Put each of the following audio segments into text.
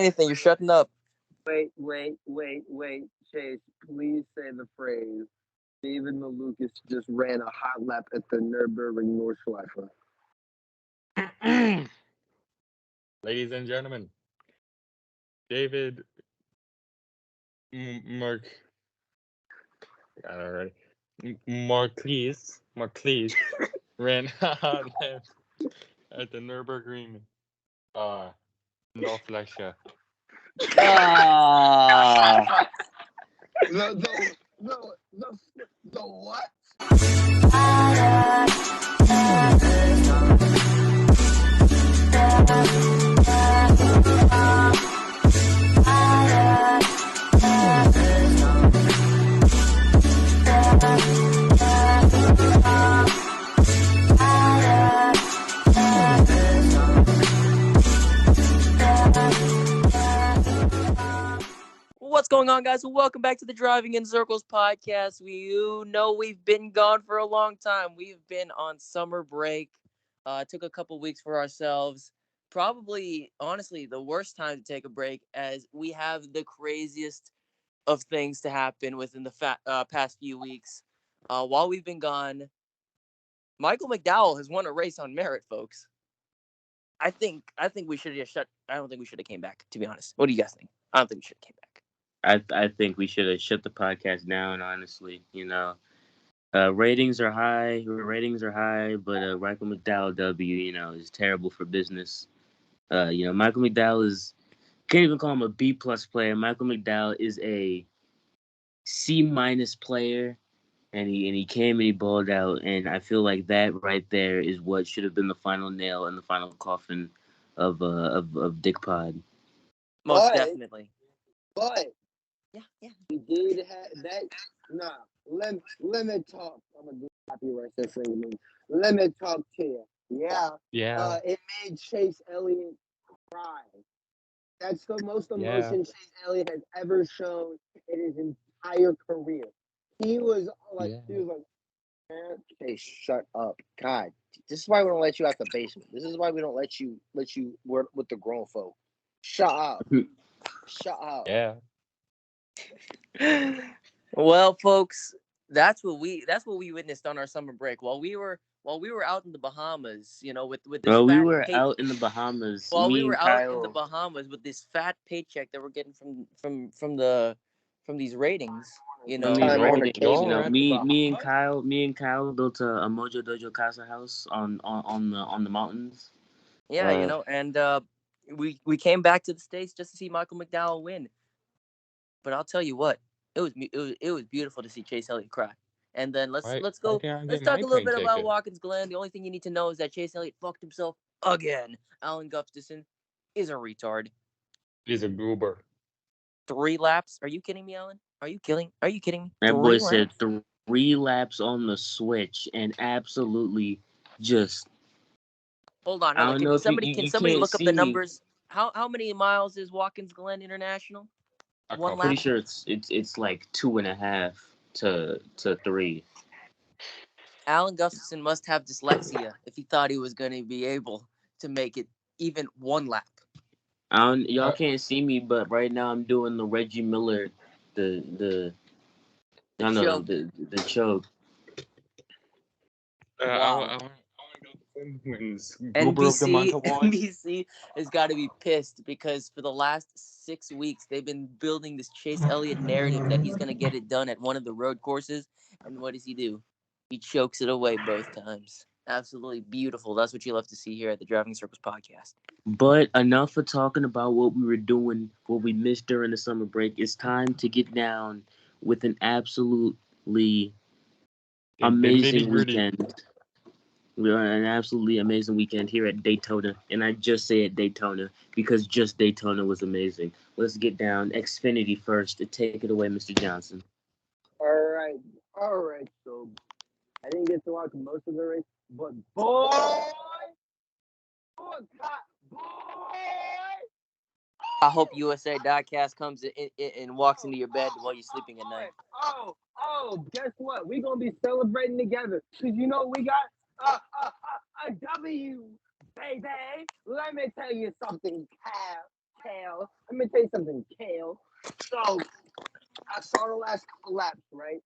Anything, you're shutting up. Wait. Chase, please say the phrase. David Malukas just ran a hot lap at the Nürburgring Nordschleife. Ladies and gentlemen, David Mark. Got it already. Marquise ran out at the Nürburgring. Nordschleife. Ah. The what? What's going on, guys? Welcome back to the Driving in Circles podcast. You know we've been gone for a long time. We've been on summer break. Took a couple weeks for ourselves. Probably, honestly, the worst time to take a break, as we have the craziest of things to happen within the past few weeks. While we've been gone, Michael McDowell has won a race on merit, folks. I think we should have shut. I don't think we should have came back. To be honest, what do you guys think? I don't think we should have came back. I think we should have shut the podcast down. Honestly, ratings are high. But Michael McDowell W, is terrible for business. Michael McDowell can't even call him a B+ player. Michael McDowell is a C- player, and he came and he balled out. And I feel like that right there is what should have been the final nail in the final coffin of Dick Pod. Most definitely. But yeah, we did have that. Nah, let me talk. I'm gonna do copyright that segment. Let me talk to you. Yeah. It made Chase Elliott cry. That's the most emotion Chase Elliott has ever shown in his entire career. He was like, Chase, shut up. God, this is why we don't let you out the basement. This is why we don't let you work with the grown folk. Shut up. Shut up. Yeah. Well, folks, that's what we witnessed on our summer break while we were out in the Bahamas. With this. Well, we were out in the Bahamas. While we were out in the Bahamas with this fat paycheck that we're getting from these ratings. Me and Kyle built a Mojo Dojo Casa house on the mountains. Yeah, and we came back to the States just to see Michael McDowell win. But I'll tell you what, it was beautiful to see Chase Elliott cry. And then let's talk a little bit about Watkins Glen. The only thing you need to know is that Chase Elliott fucked himself again. Alan Gustafson is a retard. He's a goober. 3 laps? Are you kidding me, Alan? Are you kidding me? That boy said 3 laps on the switch and absolutely just. Hold on. Can somebody look up the numbers? How many miles is Watkins Glen International? I'm pretty sure it's like 2.5 to 3. Alan Gustafson must have dyslexia if he thought he was going to be able to make it even 1 lap. Y'all can't see me, but right now I'm doing the Reggie Miller, the choke. Wow. NBC has got to be pissed because for the last 6 weeks they've been building this Chase Elliott narrative that he's going to get it done at one of the road courses, and what does he do? He chokes it away both times. Absolutely beautiful. That's what you love to see here at the Driving Circles podcast. But enough of talking about what we were doing, what we missed during the summer break. It's time to get down with an absolutely amazing weekend. We are an absolutely amazing weekend here at Daytona. And I just say at Daytona because just Daytona was amazing. Let's get down Xfinity first. Take it away, Mr. Johnson. All right. So I didn't get to watch most of the race, but boy. I hope USA Diecast comes in and walks into your bed while you're sleeping at night. Oh, guess what? We're going to be celebrating together. Because we got a W, baby. Let me tell you something, Cal. Kale. Let me tell you something, Kale. So I saw the last couple laps, right?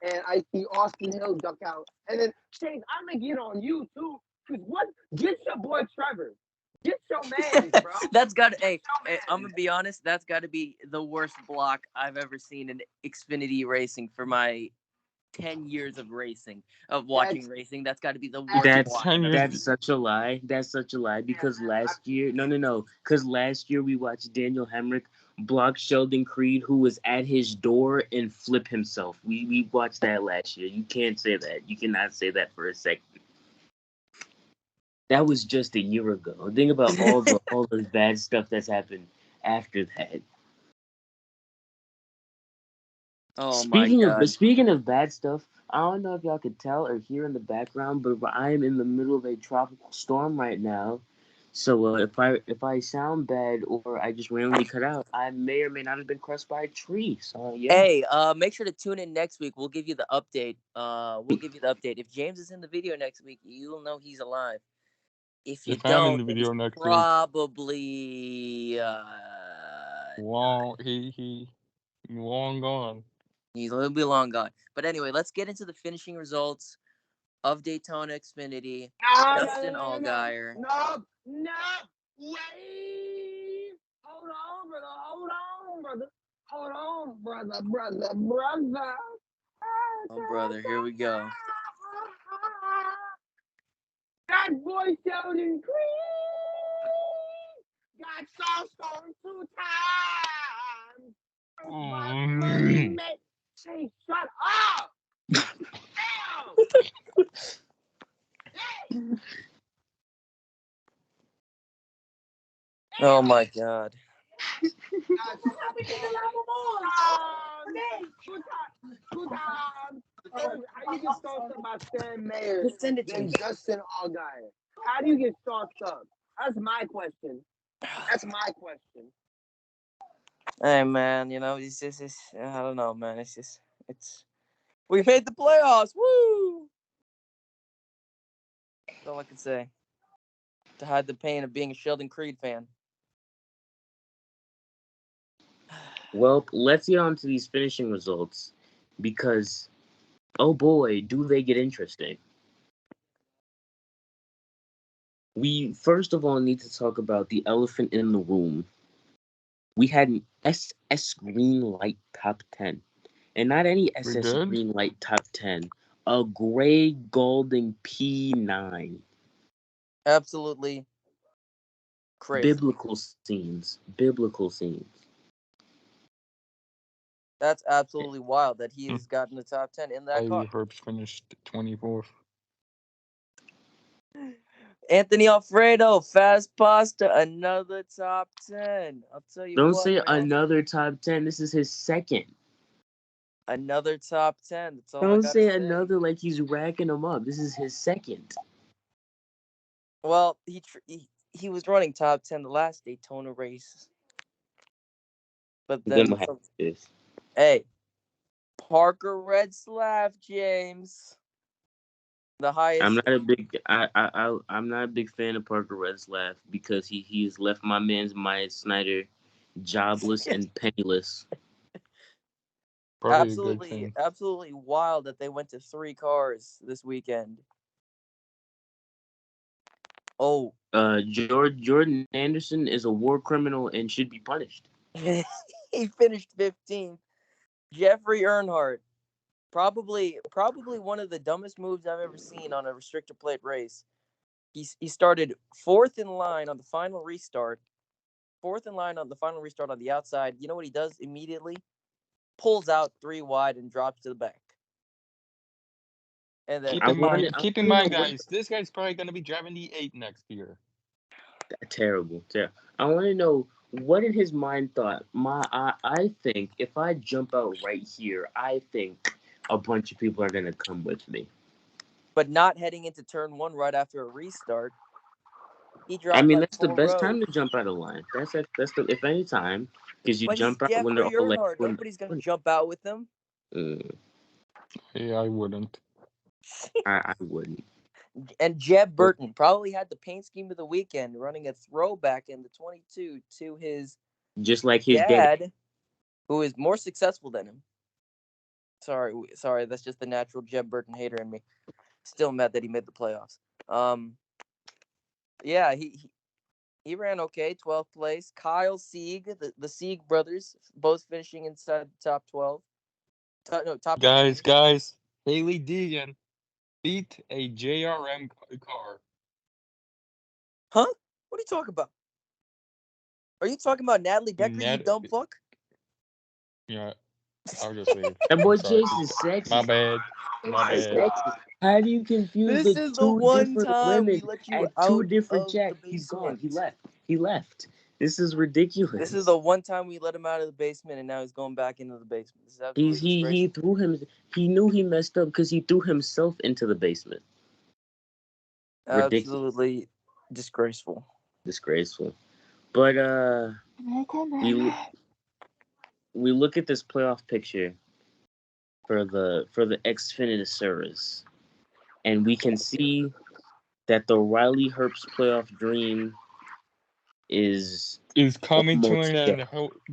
And I see Austin Hill duck out. And then Chase, I'm gonna get on you too. Cause what? Get your boy Trevor. Get your man, bro. That's got to. Hey, I'm gonna be honest. That's got to be the worst block I've ever seen in Xfinity racing for my 10 years of watching racing. That's got to be the worst block. That's such a lie. That's such a lie because last year, because last year we watched Daniel Hemrick block Sheldon Creed, who was at his door, and flip himself. We watched that last year. You can't say that. You cannot say that for a second. That was just a year ago. Think about all the bad stuff that's happened after that. Oh my God. Speaking of bad stuff, I don't know if y'all could tell or hear in the background, but I am in the middle of a tropical storm right now. So if I sound bad or I just randomly cut out, I may or may not have been crushed by a tree. So yeah. Hey, make sure to tune in next week. We'll give you the update. If James is in the video next week, you'll know he's alive. If you don't, I'm in the video next probably he long gone. He's a little bit long gone. But anyway, let's get into the finishing results of Daytona Xfinity. Justin Allgaier. No, wait. Hold on, brother. Oh, brother, here we go. That boy Sheldon Creed got sauced on 2 times. Hey, shut up! Damn! Oh my God. Two times. How you get sauced up by Stan Mayer than Justin Allgaier? How do you get sauced up? That's my question. Hey man, it's just I don't know, man. We made the playoffs. Woo! That's all I can say. To hide the pain of being a Sheldon Creed fan. Well, let's get on to these finishing results because, oh boy, do they get interesting. We first of all need to talk about the elephant in the room. We had an SS Green Light top 10. And not any SS Green Light top 10. A Gray Golding P9. Absolutely crazy. Biblical scenes. That's absolutely wild that he's gotten the top 10 in that car. Herbst finished 24th. Anthony Alfredo, Fast Pasta, another top 10. I'll tell you Don't what, say man. another top 10. This is his second. Another top 10. That's all Don't I gotta say. Another like he's racking them up. This is his second. Well, he was running top 10 the last Daytona race. But then hey, Parker Retzlaff, James. The highest. I'm not a big fan of Parker Retzlaff because he's left my man's Myatt Snider jobless and penniless. Absolutely wild that they went to 3 cars this weekend. Oh, Jordan Anderson is a war criminal and should be punished. He finished 15th. Jeffrey Earnhardt, probably one of the dumbest moves I've ever seen on a restrictor plate race. He started 4th in line on the final restart. 4th in line on the final restart on the outside. You know what he does immediately? Pulls out 3 wide and drops to the back. And then keep in mind, guys, this guy's probably going to be driving the 8 next year. Terrible. I want to know what in his mind thought. I think if I jump out right here, I think a bunch of people are going to come with me. But not heading into turn 1 right after a restart. That's the best time to jump out of line. That's the if any time because you jump out when they're all like. Nobody's gonna jump out with them. Yeah, I wouldn't. I wouldn't. And Jeb Burton probably had the paint scheme of the weekend, running a throwback in the 22 to his just like his dad, who is more successful than him. Sorry, that's just the natural Jeb Burton hater in me. Still mad that he made the playoffs. Yeah, he ran okay, 12th place. Kyle Sieg, the Sieg brothers, both finishing inside the top 12. Top 15. Guys, Haley Deegan beat a JRM car. Huh? What are you talking about? Are you talking about Natalie Decker, you dumb fuck? Yeah, I'll just leave. That boy Jason is sexy. My bad. How do you confuse This the is the two one different time women we let you at out two different of jacks? the He's gone. basement. He left. This is ridiculous. This is the one time we let him out of the basement, and now he's going back into the basement. This is absolutely he threw him. He knew he messed up because he threw himself into the basement. Ridiculous. Absolutely disgraceful. But we look at this playoff picture for the Xfinity, and we can see that the Riley Herbst playoff dream is coming to an end.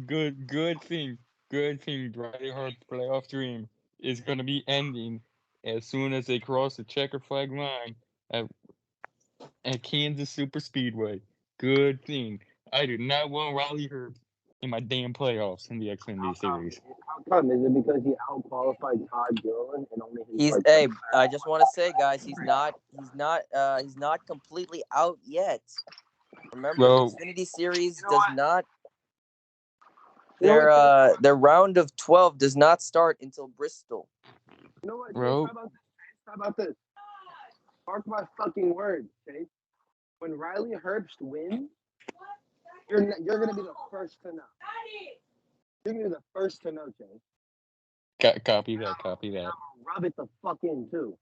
Good thing. Riley Herbst playoff dream is going to be ending as soon as they cross the checker flag line at Kansas Super Speedway. Good thing. I do not want Riley Herbst in my damn playoffs in the Xfinity Series. How come? Is it because he out-qualified Todd Gilliland and only his I just want to say, guys, he's not completely out yet. Remember, the Xfinity Series does not. Their round of 12 does not start until Bristol. You know what? How about this? Mark my fucking words, Chase. When Riley Herbst wins, you're gonna be the first to know. You're gonna be the first to know, Chase. Copy that. Rub it the fuck in too,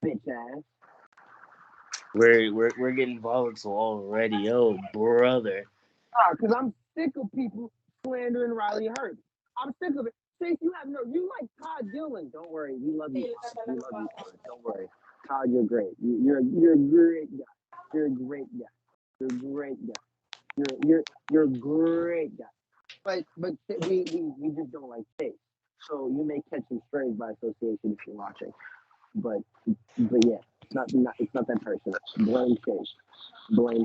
bitch ass. We're getting volatile already, oh brother. Because I'm sick of people slandering Riley Herbst. I'm sick of it. Chase, you like Todd Gilliland. Don't worry, we love you. We love you. Don't worry, Todd, you're great. You're a great guy. You're a great guy. You're a great guy. You're a great guy. But we just don't like Chase. So you may catch some strays by association if you're watching. But yeah, it's not that person. Blame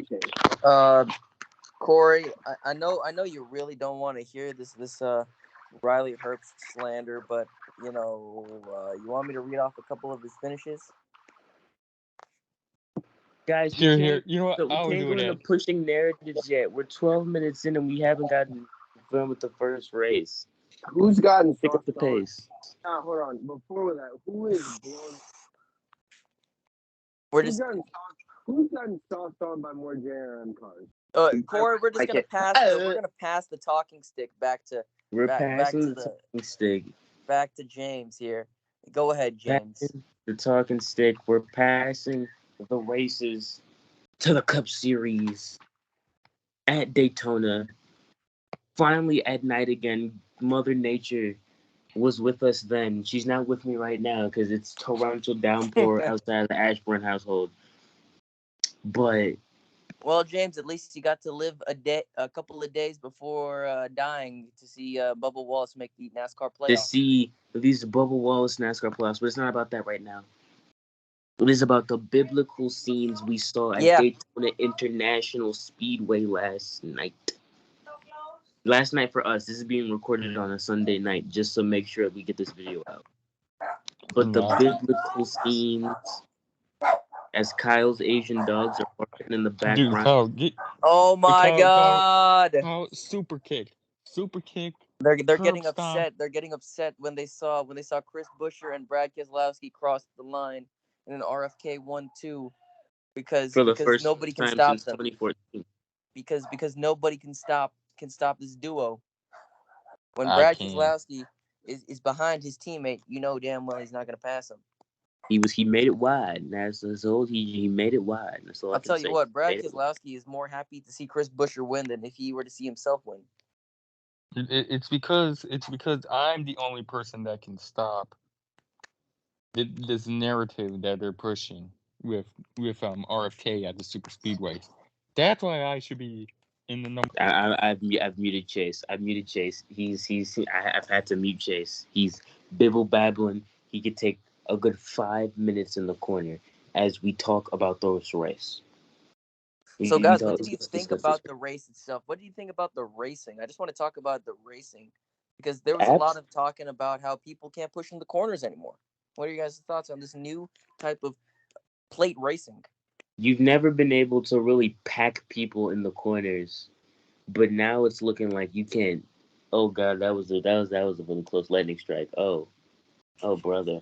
Chase. Corey, I know you really don't want to hear this Riley Herbst slander, but you want me to read off a couple of his finishes? Guys, here. You know what? We can't go into pushing narratives yet. We're 12 minutes in and we haven't gotten done with the first race. Who's gotten pick up the pace? Hold on. Before that, who's gotten soft on by more JRM cars? Corey, we're just gonna pass. We're gonna pass the talking stick back to. We're passing the talking stick. Back to James here. Go ahead, James. The talking stick. We're passing the races to the Cup Series at Daytona. Finally at night again. Mother Nature was with us then. She's not with me right now because it's torrential downpour outside of the Ashburn household. But well, James, at least you got to live a couple of days before dying to see Bubba Wallace make the NASCAR playoffs. To see these Bubba Wallace NASCAR playoffs, but it's not about that right now. It is about the biblical scenes we saw at Daytona International Speedway last night. Last night for us. This is being recorded on a Sunday night just to make sure we get this video out. But the biblical scenes as Kyle's Asian dogs are barking in the background. Dude, oh my God! Super kick. They're getting upset. They're getting upset when they saw Chris Buescher and Brad Keselowski cross the line in an RFK 1-2 because nobody can stop them. 2014. Because nobody can stop this duo. When Brad Keselowski is behind his teammate, you know damn well he's not going to pass him. He made it wide. That's all. He made it wide. That's all. I'll tell you what, Brad Keselowski is more happy to see Chris Buescher win than if he were to see himself win. It's because I'm the only person that can stop this narrative that they're pushing. with RFK at the super speedway. That's why I should be in the number. I've muted Chase. I've had to mute Chase. He's bibble babbling. He could take a good 5 minutes in the corner as we talk about this race. So, guys, what did you think about the race itself? What do you think about the racing? I just want to talk about the racing because there was a lot of talking about how people can't push in the corners anymore. What are you guys' thoughts on this new type of plate racing? You've never been able to really pack people in the corners, but now it's looking like you can't. Oh God, that was a really close lightning strike. Oh brother.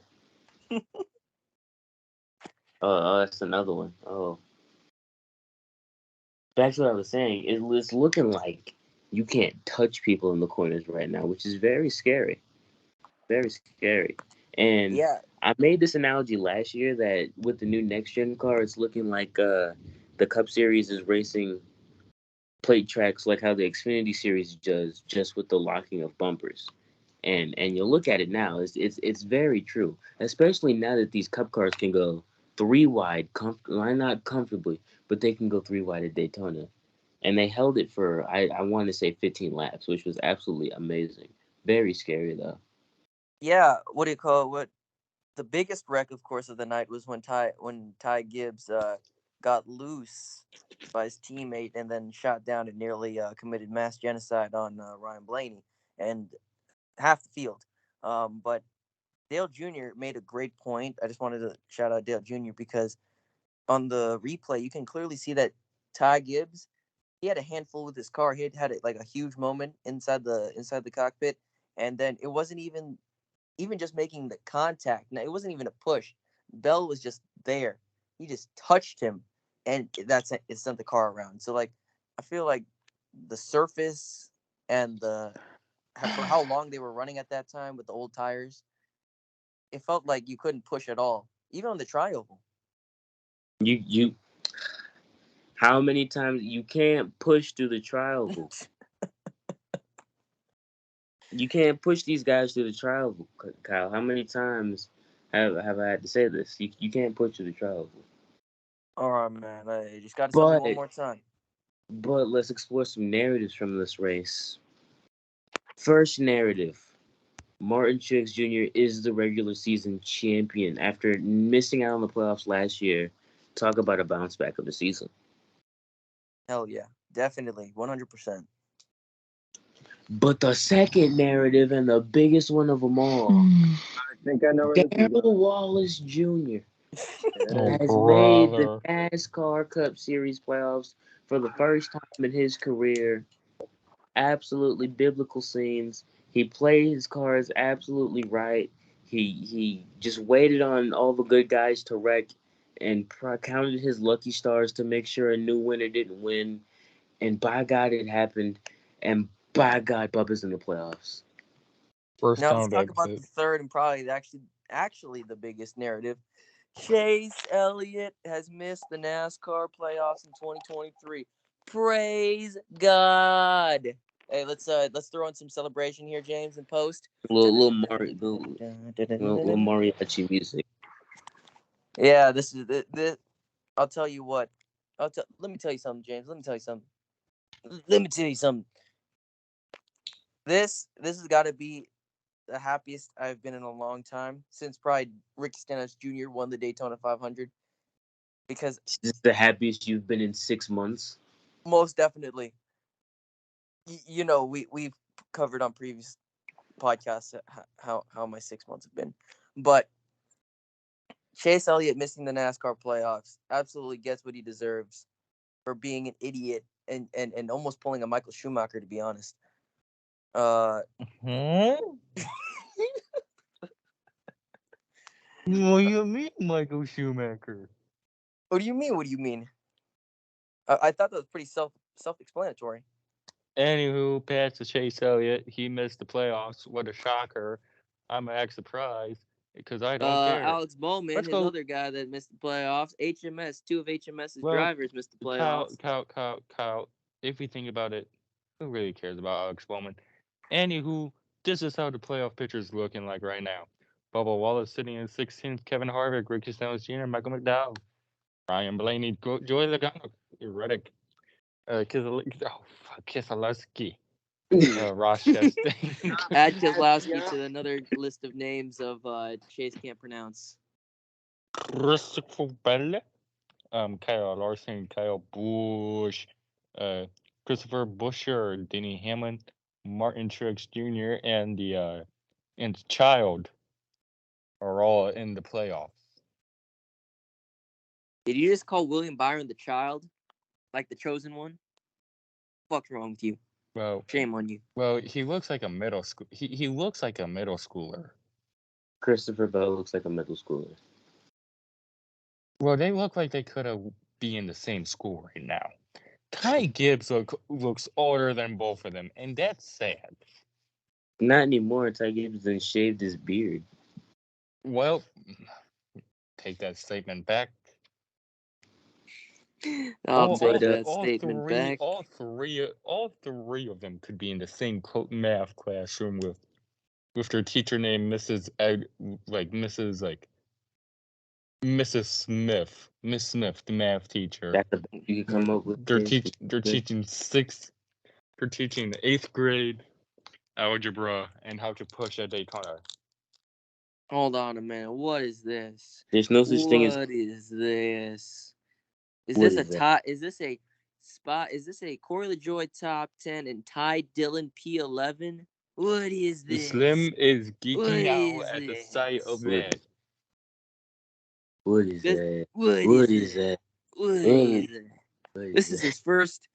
Oh, that's another one. Oh. Back to what I was saying. It's looking like you can't touch people in the corners right now, which is very scary. Very scary. And yeah, I made this analogy last year that with the new next gen car, it's looking like the Cup Series is racing plate tracks like how the Xfinity Series does, just with the locking of bumpers. And you look at it now, it's very true. Especially now that these Cup cars can go 3 wide, not comfortably, but they can go 3 wide at Daytona. And they held it for I want to say 15 laps, which was absolutely amazing. Very scary though. Yeah, what do you call it? What the biggest wreck, of course, of the night was when Ty Gibbs got loose by his teammate and then shot down and nearly committed mass genocide on Ryan Blaney and half the field. But Dale Jr. made a great point. I just wanted to shout out Dale Jr. because on the replay you can clearly see that Ty Gibbs, he had a handful with his car. He had like a huge moment inside the cockpit, and then it wasn't even just making the contact. Now, it wasn't even a push. Bell was just there. He just touched him, and it sent the car around. So like, I feel like the surface and for how long they were running at that time with the old tires, it felt like you couldn't push at all, even on the tri-oval. You how many times you can't push through the tri-oval? You can't push these guys through the tri-oval, Kyle. How many times have I had to say this? You can't push through the tri-oval. All right, man. I just got to tell me one more time. But let's explore some narratives from this race. First narrative. Martin Truex Jr. is the regular season champion after missing out on the playoffs last year. Talk about a bounce back of the season. Hell yeah. Definitely. 100%. But the second narrative and the biggest one of them all, I think I know Darrell Wallace Jr. has Oh, made the brother. NASCAR Cup Series playoffs for the first time in his career. Absolutely biblical scenes. He played his cards absolutely right. He just waited on all the good guys to wreck and counted his lucky stars to make sure a new winner didn't win. And by God, it happened. And by God, Bubba's in the playoffs. First Now let's time talk about exit. the third and probably actually the biggest narrative. Chase Elliott has missed the NASCAR playoffs in 2023. Praise God. Hey, let's throw in some celebration here, James, and post. Little mariachi music. Yeah, this is the. I'll tell you what. Let me tell you something, James. Let me tell you something. This has got to be the happiest I've been in a long time since probably Ricky Stenhouse Jr. won the Daytona 500. Because this is the happiest you've been in 6 months. Most definitely. You know, we've covered on previous podcasts how my 6 months have been, but Chase Elliott missing the NASCAR playoffs absolutely gets what he deserves for being an idiot and almost pulling a Michael Schumacher, to be honest. What do you mean, Michael Schumacher? What do you mean? What do you mean? I thought that was pretty self-explanatory. Anywho, past to Chase Elliott, he missed the playoffs. What a shocker! I'm actually surprised because I don't care. Alex Bowman, another guy that missed the playoffs. HMS, two of HMS's drivers missed the playoffs. Kyle. If we think about it, who really cares about Alex Bowman? Anywho, this is how the playoff picture is looking like right now. Bubba Wallace sitting in 16th, Kevin Harvick, Ricky Stenhouse Jr., Michael McDowell. Ryan Blaney, Joey Logano, Reddick, Keselowski, Ross Chastain. Add Keselowski Yeah. to another list of names of Chase can't pronounce. Christopher Bell, Kyle Larson, Kyle Busch, Christopher Buescher, Denny Hamlin, Martin Truex Jr., and the Child are all in the playoffs. Did you just call William Byron the child, like the chosen one? What's wrong with you? Well, shame on you. Well, he looks like a middle school. He looks like a middle schooler. Christopher Bell looks like a middle schooler. Well, they look like they could have be in the same school right now. Ty Gibbs looks older than both of them, and that's sad. Not anymore. Ty Gibbs then shaved his beard. Well, take that statement back. All three of them could be in the same math classroom with their teacher named Mrs. Smith, Miss Smith, the math teacher. That's the best you can come up with. They're teaching the 8th grade algebra and how to push a Daytona. Hold on a minute. What is this? There's no such thing as. What is this? Is What this is a top? Is this a spot? Is this a Corey LaJoy top 10 and Ty Dillon P11? What is this? Slim is geeking What out is at the this? sight of that. What is that? What is that? What is that? This is his first.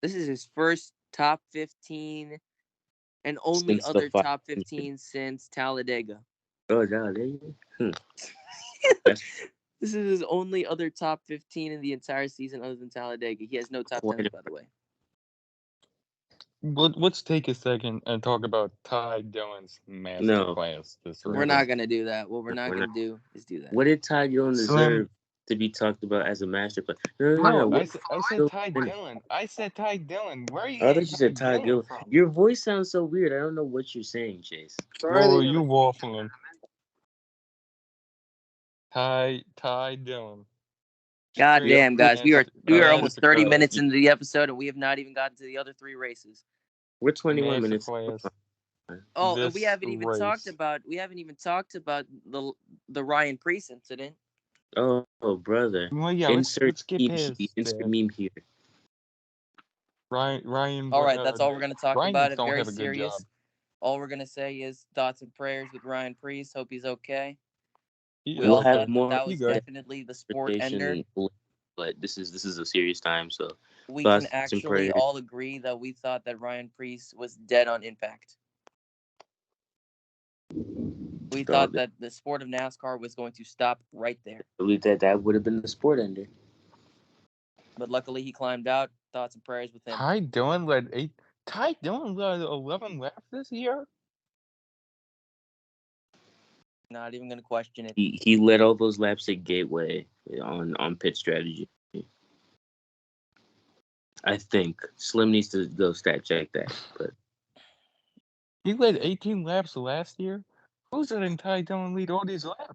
This is his first top 15 and only Since the other fi- top 15 since Talladega. Oh, no, there you go. This is his only other top 15 in the entire season other than Talladega. He has no top 10s, by the way. Let's take a second and talk about Ty Dillon's masterclass this week. We're not going to do that. What we're not going to do is do that. What did Ty Dillon deserve to be talked about as a masterclass? No. I said Ty Dillon. I said Ty Dillon. Where are you? I thought you said Ty Dillon. Your voice sounds so weird. I don't know what you're saying, Chase. Oh, you waffling. Ty Dillon. God damn, guys. We are almost 30 minutes into the episode, and we have not even gotten to the other 3 races. We're 21 minutes. Oh, and we haven't even talked about the Ryan Preece incident. Oh, brother. Well, yeah, insert meme here. Ryan. All right, that's all we're going to talk about. It's very serious. All we're going to say is thoughts and prayers with Ryan Preece. Hope he's okay. We'll have more. That was definitely the sport ender. But this is a serious time, so we can actually all agree that we thought that Ryan Preece was dead on impact. We thought that the sport of NASCAR was going to stop right there. I believe that would have been the sport ender. But luckily he climbed out. Thoughts and prayers with him. Ty Dillon led 11 laps this year. Not even going to question it. He led all those laps at Gateway on pit strategy. I think Slim needs to go stat check that. But he led 18 laps last year. Who's letting Ty Dillon lead all these laps?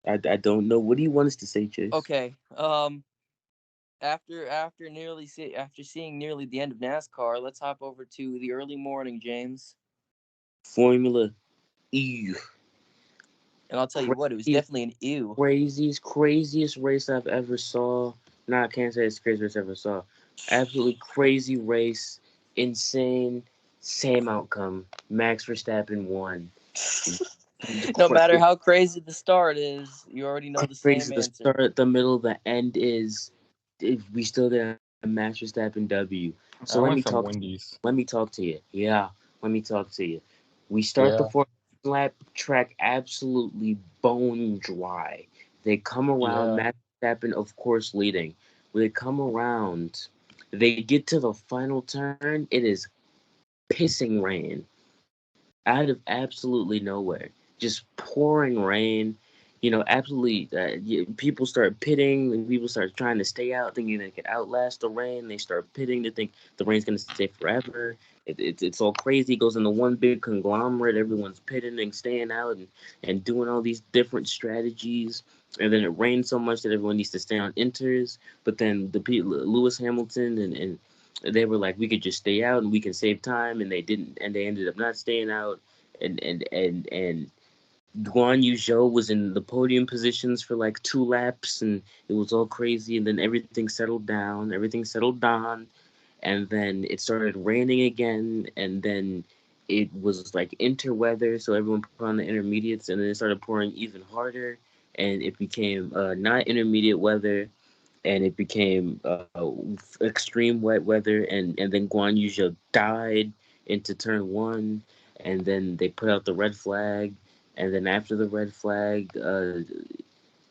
I don't know. What do you want us to say, Chase? Okay. After seeing nearly the end of NASCAR, let's hop over to the early morning, James. Formula E. And I'll tell you what, it was definitely an ew. Craziest race I've ever saw. No, I can't say it's the craziest race I ever saw. Absolutely crazy race. Insane. Same outcome. Max Verstappen won. No matter how crazy the start is, you already know the same answer. The start, the middle, the end is. We still get a Max Verstappen W. So let me talk to you. Yeah, let me talk to you. We start the 4th lap track absolutely bone dry. They come around, Max Verstappen, of course, leading. When they come around, they get to the final turn. It is pissing rain out of absolutely nowhere. Just pouring rain. Absolutely, people start pitting and people start trying to stay out, thinking they could outlast the rain. They start pitting to think the rain's going to stay forever. It's all crazy. It goes into one big conglomerate. Everyone's pitting and staying out and doing all these different strategies. and then it rained so much that everyone needs to stay on inters. But then Lewis Hamilton and they were like, we could just stay out and we can save time, and they didn't, and they ended up not staying out, and Guan Yu Zhou was in the podium positions for like 2 laps, and it was all crazy, and then everything settled down, and then it started raining again, and then it was like interweather, so everyone put on the intermediates, and then it started pouring even harder, and it became not intermediate weather, and it became extreme wet weather, and then Guan Yu Zhou died into turn 1, and then they put out the red flag, and then after the red flag, the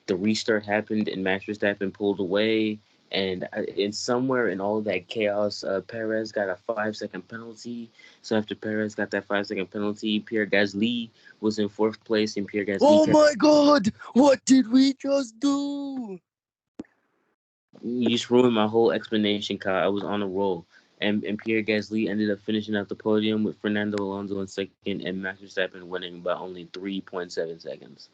restart happened, and Max Verstappen pulled away, and in somewhere in all of that chaos, Perez got a 5-second penalty. So after Perez got that 5-second penalty, Pierre Gasly was in 4th place, and Pierre Gasly. Oh my God! What did we just do? You just ruined my whole explanation, Kyle. I was on a roll. And Pierre Gasly ended up finishing out the podium with Fernando Alonso in 2nd and Max Verstappen winning by only 3.7 seconds.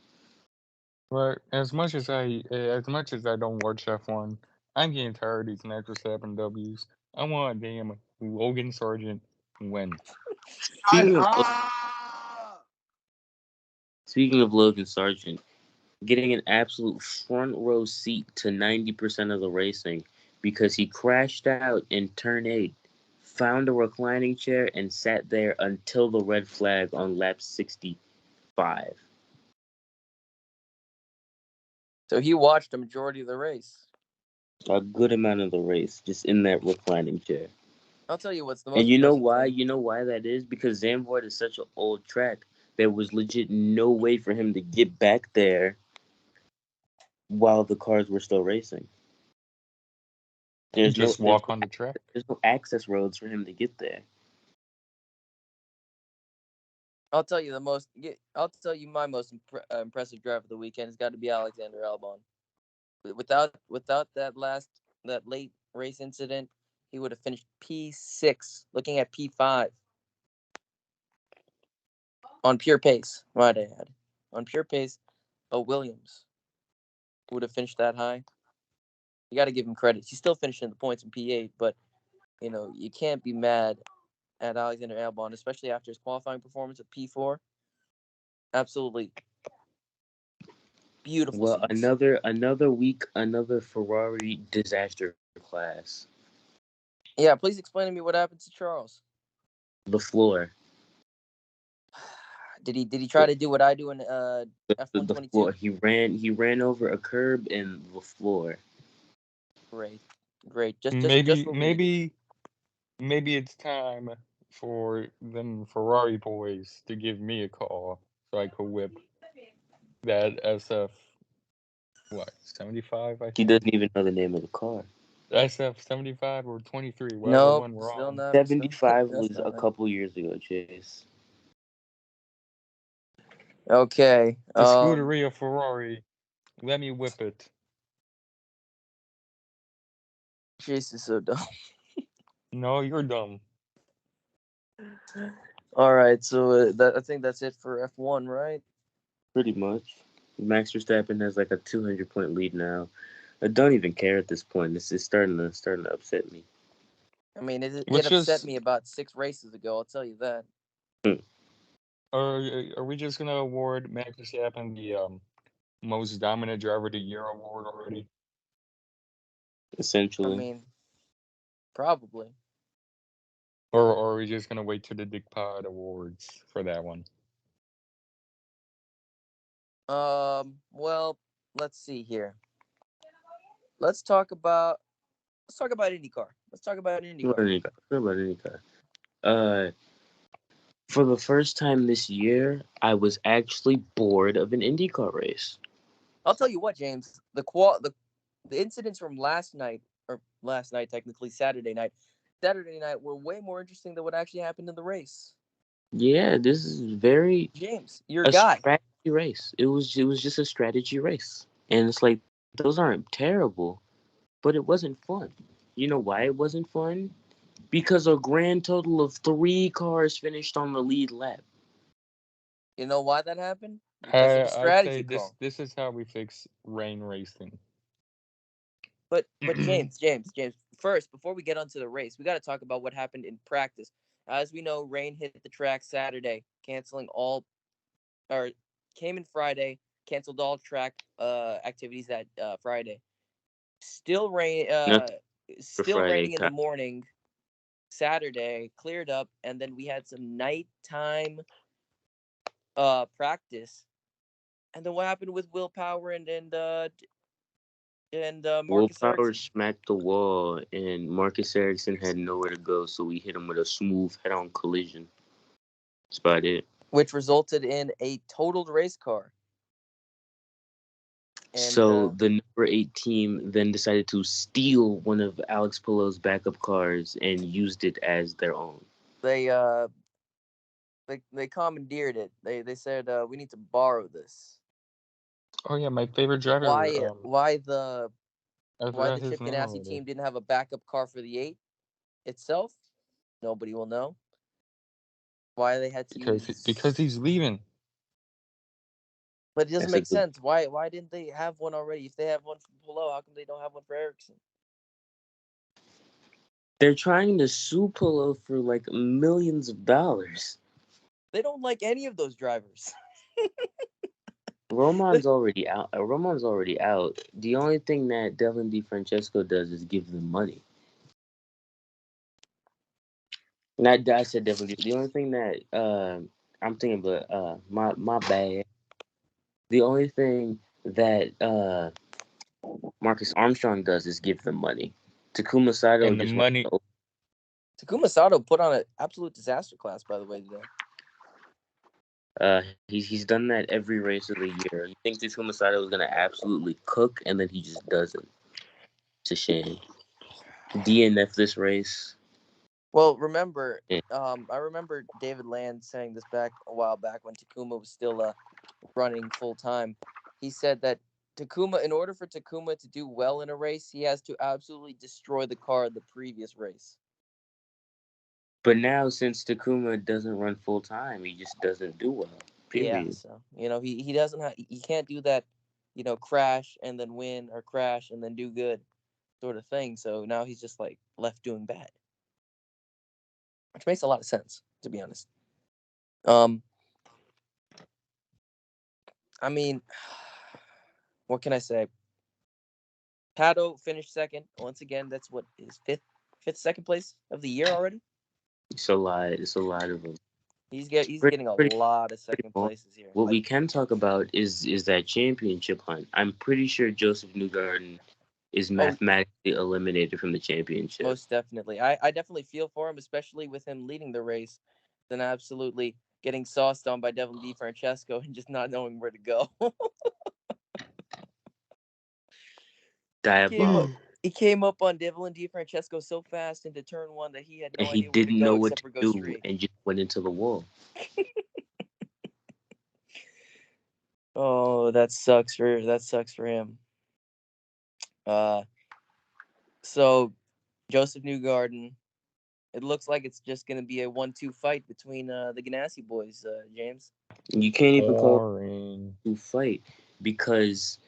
But as much as I don't watch F1, I'm getting tired of these Max Verstappen W's. I want a damn Logan Sargent win. Speaking of Logan Sargent, getting an absolute front row seat to 90% of the racing because he crashed out in turn 8, found a reclining chair, and sat there until the red flag on lap 65. So he watched a majority of the race. A good amount of the race, just in that reclining chair. I'll tell you what's the most. And you know why? You know why that is? Because Zandvoort is such an old track. There was legit no way for him to get back there while the cars were still racing. Just walk on the track. There's no access roads for him to get there. I'll tell you my most impressive drive of the weekend has got to be Alexander Albon. Without that late race incident, he would have finished P6, looking at P5 on pure pace. Might I add, on pure pace, Williams would have finished that high. You got to give him credit. He's still finishing the points in P8, but you can't be mad at Alexander Albon, especially after his qualifying performance at P4. Absolutely beautiful. Well, another week, another Ferrari disaster class. Yeah, please explain to me what happened to Charles. The floor. Did he try to do what I do in F1 22? He ran over a curb in the floor. Great. Just maybe it's time for them Ferrari boys to give me a call so I could whip that SF 75. He doesn't even know the name of the car. SF 75 or 23. No, one we're still on. not. 75 was a couple years ago, Chase. Okay. The Scuderia Ferrari. Let me whip it. Chase is so dumb. No, you're dumb. All right, so I think that's it for F1, right? Pretty much. Max Verstappen has like a 200-point lead now. I don't even care at this point. This is starting to upset me. I mean, it upset me about 6 races ago. I'll tell you that. Are we just gonna award Max Verstappen the most dominant driver of the year award already? Essentially. I mean, probably. Or are we just gonna wait to the Dick Pod Awards for that one? Well, let's see here. Let's talk about IndyCar. Talk about IndyCar. For the first time this year, I was actually bored of an IndyCar race. I'll tell you what, James. The incidents from last night, technically Saturday night, were way more interesting than what actually happened in the race. Yeah, this is very James, your guy. Strategy race. It was just a strategy race, and it's like those aren't terrible, but it wasn't fun. You know why it wasn't fun? Because a grand total of 3 cars finished on the lead lap. You know why that happened? because of a I'd say strategy call. this is how we fix rain racing. But James, first, before we get onto the race, we got to talk about what happened in practice. As we know, rain hit the track Saturday, came in Friday, canceled all track activities that Friday. Still Not for Friday. raining in the morning. Saturday cleared up, and then we had some nighttime practice. And then what happened with Will Power and Marcus Willpower Ericsson, smacked the wall, and Marcus Ericsson had nowhere to go, so we hit him with a smooth head-on collision. That's about it. which resulted in a totaled race car. And, so the number 8 team then decided to steal one of Alex Pillow's backup cars and used it as their own. They commandeered it. They said we need to borrow this. Oh yeah, my favorite driver. Why the I Chip Ganassi team didn't have a backup car for the 8 itself? Nobody will know. Why they had to because he's leaving. But it doesn't make sense. Why didn't they have one already? If they have one for Pillow, how come they don't have one for Ericsson? They're trying to sue Pillow for like millions of dollars. They don't like any of those drivers. Roman's already out. The only thing that Devlin DeFrancesco does is give them money. Not I said Devlin. The only thing that I'm thinking, but my bad. The only thing that Marcus Armstrong does is give them money. Takuma Sato and the money. Takuma Sato put on an absolute disaster class, by the way, today. He's done that every race of the year. You think Takuma Sato was gonna absolutely cook, and then he just doesn't. It's a shame. DNF this race. Well, remember, I remember David Land saying this back a while back when Takuma was still running full time. He said that in order for Takuma to do well in a race, he has to absolutely destroy the car the previous race. But now, since Takuma doesn't run full time, he just doesn't do well. Period. Yeah, so he doesn't he can't do that, crash and then win or crash and then do good, sort of thing. So now he's just like left doing bad, which makes a lot of sense, to be honest. I mean, what can I say? Pato finished second once again. That's what is second place of the year already. It's a lot. It's a lot of them. He's getting a lot of second places here. What we can talk about is that championship hunt. I'm pretty sure Joseph Newgarden is mathematically eliminated from the championship. Most definitely. I definitely feel for him, especially with him leading the race, then absolutely getting sauced on by Devlin DeFrancesco and just not knowing where to go. He came up on Devlin DeFrancesco so fast into turn 1 that he had no idea where to go. He didn't know what to do straight. And just went into the wall. Oh, that sucks for him. So Joseph Newgarden, it looks like it's just going to be a 1-2 fight between the Ganassi boys, James. You can't even call it a fight because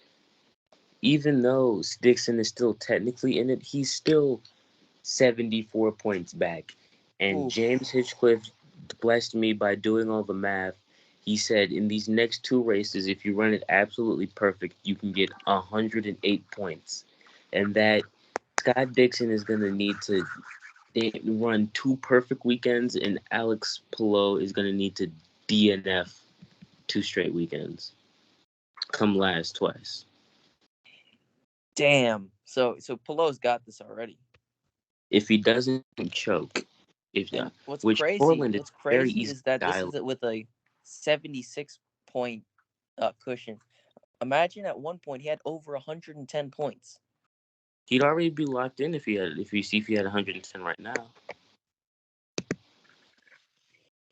even though Dixon is still technically in it, he's still 74 points back. And Oof. James Hinchcliffe blessed me by doing all the math. He said in these next 2 races, if you run it absolutely perfect, you can get 108 points. And that Scott Dixon is going to need to run 2 perfect weekends, and Alex Palou is going to need to DNF 2 straight weekends. Come last twice. Damn. So Palou's got this already. If he doesn't choke, what's crazy is that this is with a 76 point cushion. Imagine at one point he had over 110 points. He'd already be locked in if he had 110 right now.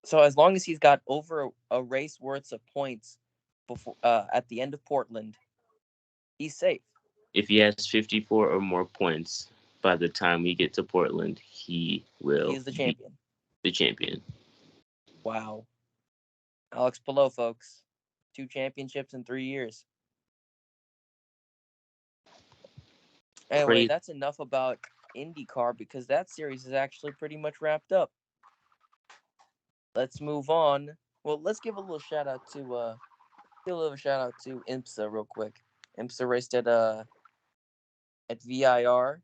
So as long as he's got over a race worth of points before at the end of Portland, he's safe. If he has 54 or more points by the time we get to Portland, he is the champion. The champion. Wow. Alex Palou, folks. 2 championships in 3 years. Anyway, Crazy. that's enough about IndyCar because that series is actually pretty much wrapped up. Let's move on. Well, let's give a little shout out to IMSA real quick. IMSA raced at VIR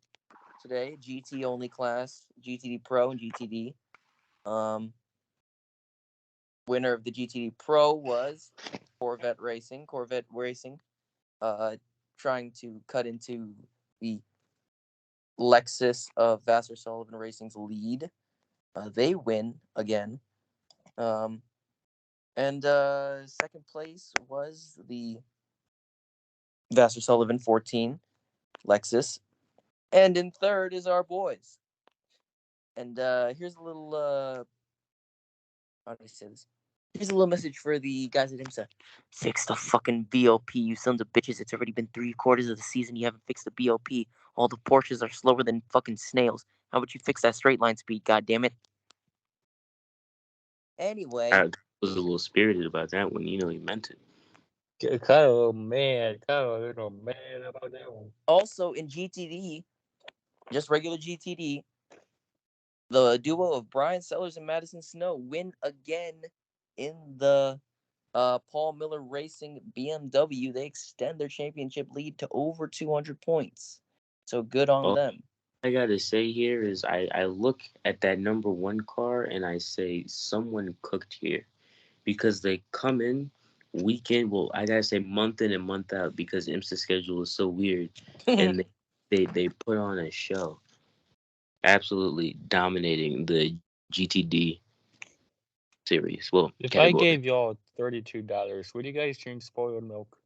today, GT only class, GTD Pro and GTD. Winner of the GTD Pro was Corvette Racing, trying to cut into the Lexus of Vassar Sullivan Racing's lead. They win again. And second place was the Vassar Sullivan 14 Lexus. And in third is our boys. And here's a little how do I say this? Here's a little message for the guys at IMSA. Fix the fucking BOP, you sons of bitches. It's already been 3/4 of the season. You haven't fixed the BOP. All the Porsches are slower than fucking snails. How about you fix that straight line speed, goddammit? Anyway. I was a little spirited about that one. You know, he meant it. Kind of a little mad about that one. Also in GTD, just regular GTD, the duo of Brian Sellers and Madison Snow win again in the Paul Miller Racing BMW. They extend their championship lead to over 200 points. So good on them. I gotta say here is I look at that number 1 car and I say someone cooked here, because they come in weekend. Well, I gotta say month in and month out, because IMSA's schedule is so weird, and they put on a show, absolutely dominating the GTD series. Well, if category. I gave y'all $32, would you guys drink spoiled milk?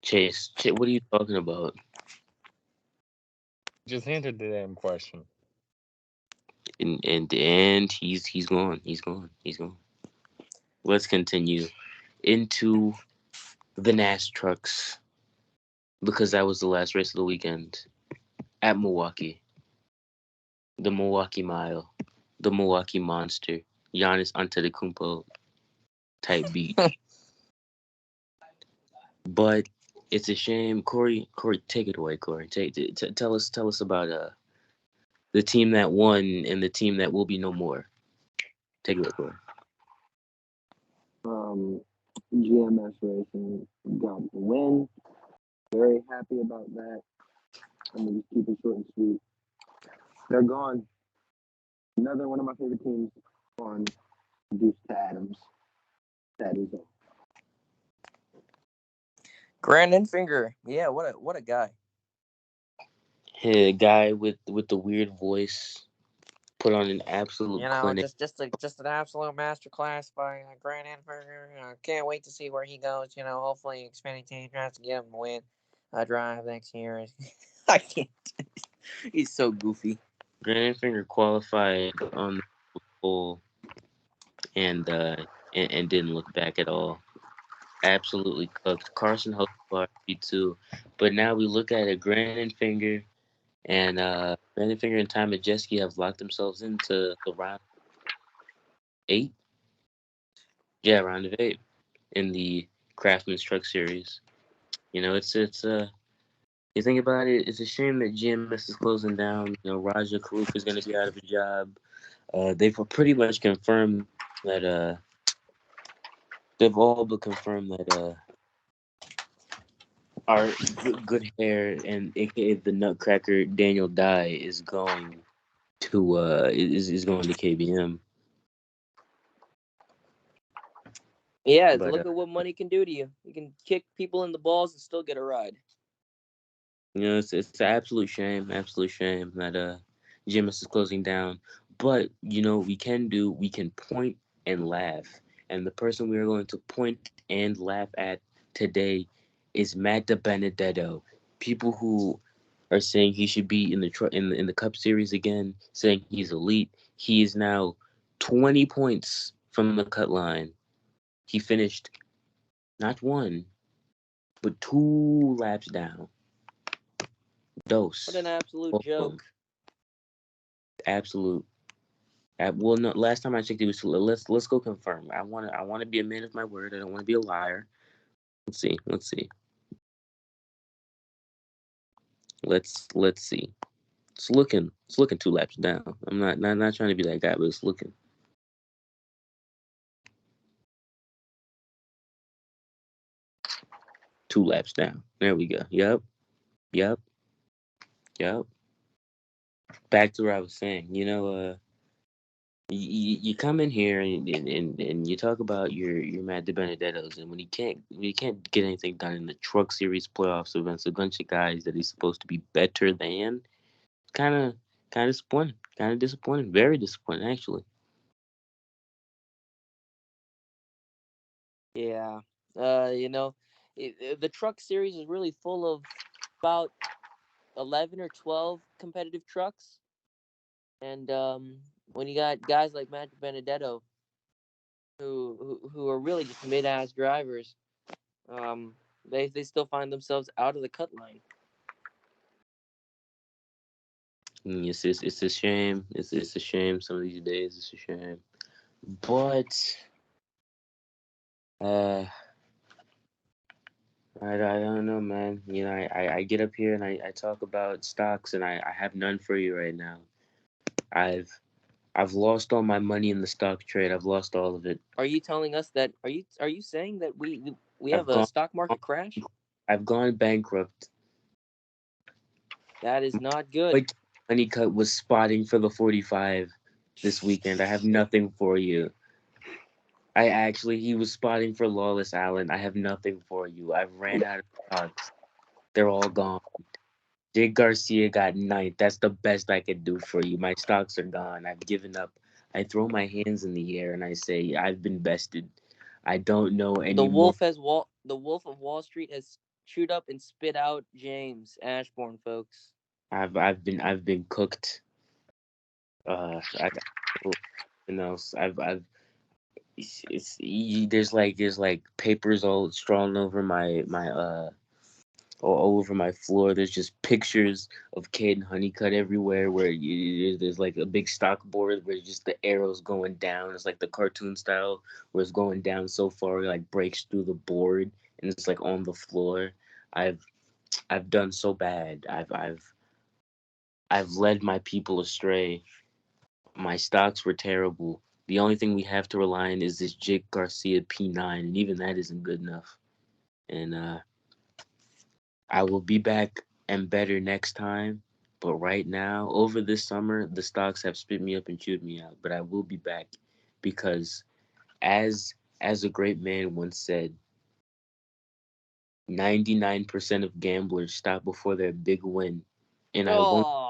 Chase, what are you talking about? Just answer the damn question. And he's gone. Let's continue into the NAS trucks, because that was the last race of the weekend at Milwaukee. The Milwaukee Mile, the Milwaukee Monster, Giannis Antetokounmpo type beat. But it's a shame. Corey, take it away. Corey, tell us about the team that won and the team that will be no more. Take it away, Corey. GMS Racing got the win. Very happy about that. I'm gonna just keep it short and sweet. They're gone. Another one of my favorite teams gone. Deuce to Adams. That is all. Grant Enfinger, yeah, what a guy. Hey, a guy with the weird voice put on an absolute clinic. just an absolute masterclass by Grant Enfinger. Can't wait to see where he goes. Hopefully Xfinity team tries to give him a win. Drive next year. I can't. He's so goofy. Grant Enfinger qualified on the pole and didn't look back at all. Absolutely cooked. Carson Hope P2. But now we look at it, Grant Enfinger and Ty Majeski have locked themselves into the round 8. Yeah, round of 8 in the Craftsman's Truck Series. It's you think about it, it's a shame that GMS is closing down. Raja Karuk is going to be out of a job. They've pretty much confirmed that they've all but confirmed that our good hair and aka the Nutcracker Daniel Dye is going to is going to KBM. Yeah, but, look at what money can do to you. You can kick people in the balls and still get a ride. It's an absolute shame that GMS is closing down. But we can point and laugh. And the person we are going to point and laugh at today is Matt DiBenedetto. People who are saying he should be in the Cup Series again, saying he's elite. He is now 20 points from the cut line. He finished not 1, but 2 laps down. Dose. What an absolute joke. Absolute Well, no. Last time I checked, it was two. Let's go confirm. I want to be a man of my word. I don't want to be a liar. Let's see. Let's see. Let's see. It's looking 2 laps down. I'm not trying to be that guy, but it's looking 2 laps down. There we go. Yep. Yep. Yep. Back to what I was saying. You come in here and you talk about your Matt DiBenedettos, and when he can't get anything done in the Truck Series playoffs against a bunch of guys that he's supposed to be better than, kind of disappointing. Kind of disappointing. Very disappointing, actually. Yeah. The Truck Series is really full of about 11 or 12 competitive trucks, and when you got guys like Matt Benedetto, who are really just mid-ass drivers, they still find themselves out of the cut line. It's a shame. It's a shame. Some of these days, it's a shame. But uh, I don't know, man. I get up here and I talk about stocks, and I have none for you right now. I've I've lost all my money in the stock trade. I've lost all of it. Are you telling us that? Are you saying that we I've have a gone stock market crash? I've gone bankrupt. That is not good. Like Honeycutt was spotting for the 45 this weekend. I have nothing for you. He was spotting for Lawless Allen. I have nothing for you. I've ran out of stocks. They're all gone. Jake Garcia got ninth. That's the best I could do for you. My stocks are gone. I've given up. I throw my hands in the air and I say, I've been bested. I don't know anymore. The Wolf of Wall Street has chewed up and spit out James Ashbourne, folks. I've been cooked. I got I've there's like papers all strewn over my all over my floor. There's just pictures of Caden Honeycutt everywhere where there's like a big stock board where just the arrows going down. It's like the cartoon style where it's going down so far it like breaks through the board and it's like on the floor. I've I've done so bad. I've led my people astray. My stocks were terrible. The only thing we have to rely on is this Jake Garcia P9, and even that isn't good enough. And I will be back and better next time. But right now, over this summer, the stocks have spit me up and chewed me out. But I will be back because, as a great man once said, 99% of gamblers stop before their big win, and I won't Oh,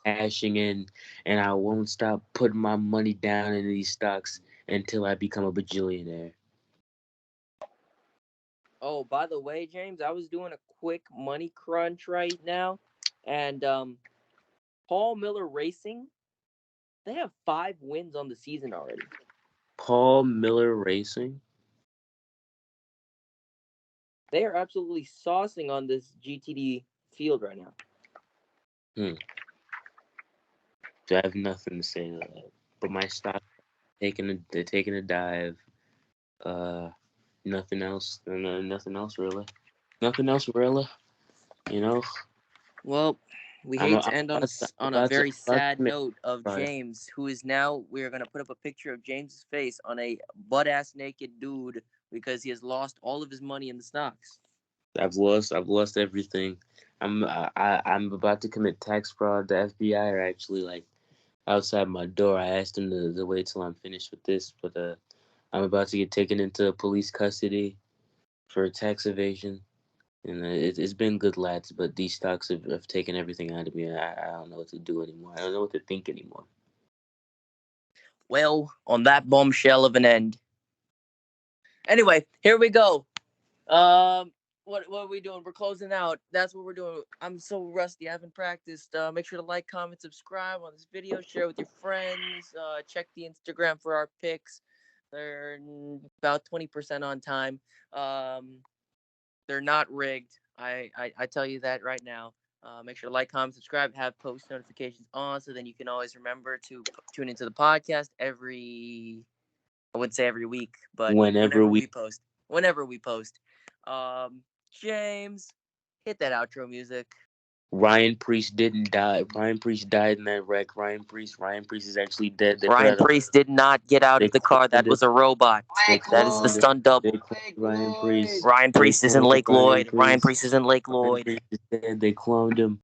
cashing in, and I won't stop putting my money down in these stocks until I become a bajillionaire. oh, by the way, James, I was doing a quick money crunch right now, and Paul Miller Racing, they have 5 wins on the season already. Paul Miller Racing. They are absolutely saucing on this GTD field right now. So I have nothing to say to that. But my stock they're taking a dive. Uh, nothing else. Nothing else really. Nothing else really. You know. Well, we I'm, hate to I'm end on about to, I'm on a about to, very I'm about to sad commit note of fraud. James, who is now. We're gonna put up a picture of James's face on a butt ass naked dude because he has lost all of his money in the stocks. I've lost everything. I'm about to commit tax fraud. The FBI are actually like outside my door. I asked them to wait till I'm finished with this, but I'm about to get taken into police custody for tax evasion. And it's been good, lads, but these stocks have taken everything out of me. I don't know what to do anymore. I don't know what to think anymore. Well, on that bombshell of an end. Anyway, here we go. What are we doing? We're closing out. That's what we're doing. I'm so rusty. I haven't practiced. Make sure to like, comment, subscribe on this video. Share with your friends. Check the Instagram for our picks. They're about 20% on time. They're not rigged. I tell you that right now. Make sure to like, comment, subscribe, have post notifications on, so then you can always remember to tune into the podcast I wouldn't say every week, but whenever we post. Whenever we post. James, hit that outro music. Ryan Priest didn't die. Ryan Priest died in that wreck. Ryan Priest is actually dead. Ryan Priest did not get out of the car. That was a robot. That is the stunt double. Ryan Priest. Ryan Priest is in Lake Lloyd. Ryan Priest is in Lake Lloyd. Ryan Priest is dead. They cloned him.